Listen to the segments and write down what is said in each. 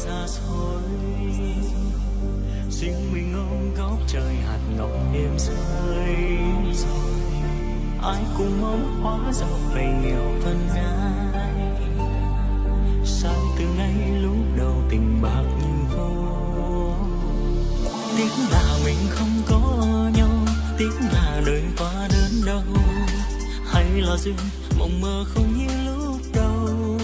xa xôi, riêng mình ôm góc trời hạt ngọc êm rơi rồi. Ai cũng mong hóa giàu về nghèo phân ai, sai từ ngay lúc đầu tình bạc như vô. Tiếc là mình không có nhau, tiếc là đời quá đớn đau, hay là duyên mộng mơ không như lúc đầu.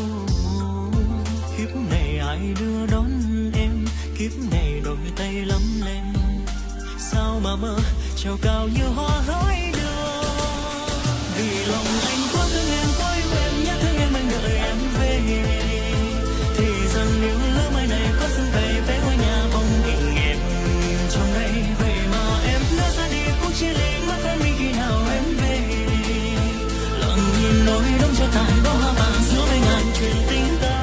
Kiếp này ai đưa đón em, kiếp này đôi tay lắm lên, sao mà mơ treo cao như hoa hỡi đưa. Vì lòng anh quá thương em, quá yêu em, nhớ thương em anh đợi em về. Thì rằng nếu lỡ mai này có xuân về, vé ngôi nhà bóng hình em trong đây. Vậy mà em lỡ ra đi phút chia ly, mất thân mình khi nào em về. Lặng nhìn nỗi đông cho tàn bó hoa vàng giữa mấy ngàn chuyện tình ta.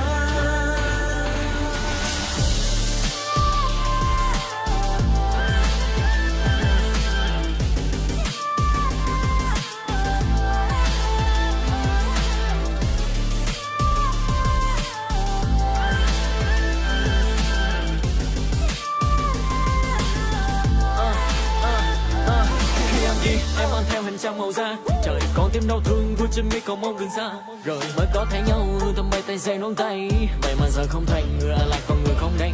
Trong màu da trời còn tim đau thương, vui trên mi còn mong đừng xa, rồi mới có thấy nhau tầm bay tay dây nón tay. Vậy mà giờ không thành người lại còn người không đành.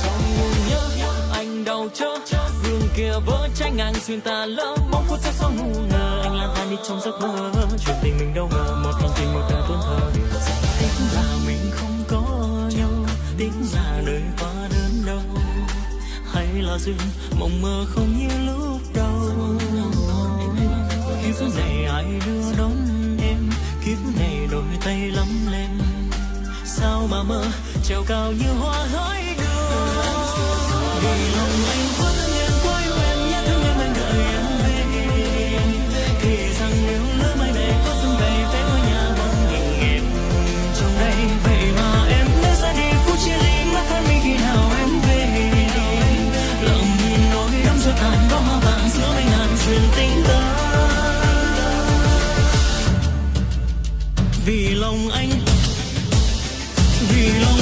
Trong nguồn nhớ anh đau chớ, gương kia vỡ trái ngang xuyên ta lỡ, mong phút giây sau ngu ngờ anh lang thang đi trong giấc mơ. Chuyện tình mình đâu ngờ một hành trình một đời tuôn thờ. Tiếc là mình không có nhau, tiếc là đời quá đớn đau, hay là duyên mộng mơ không như lúc đầu. Kiếp này ai đưa đón em, kiếp này đôi tay lắm lên, sao mà mơ treo cao như hoa hỡi đưa. Vì lòng anh quá thương em, quá yêu em, nhớ thương em anh đợi em về. Thì rằng nếu lỡ mai này có xuân về, vé ngôi nhà bóng hình em trong đây. Vậy mà em lỡ ra đi phút chia ly, mất thân mình khi nào em về. Lặng nhìn nỗi đắm cho tàn bó hoa vàng giữa mấy ngàn chuyện tình ta. Vì lòng anh, vì lòng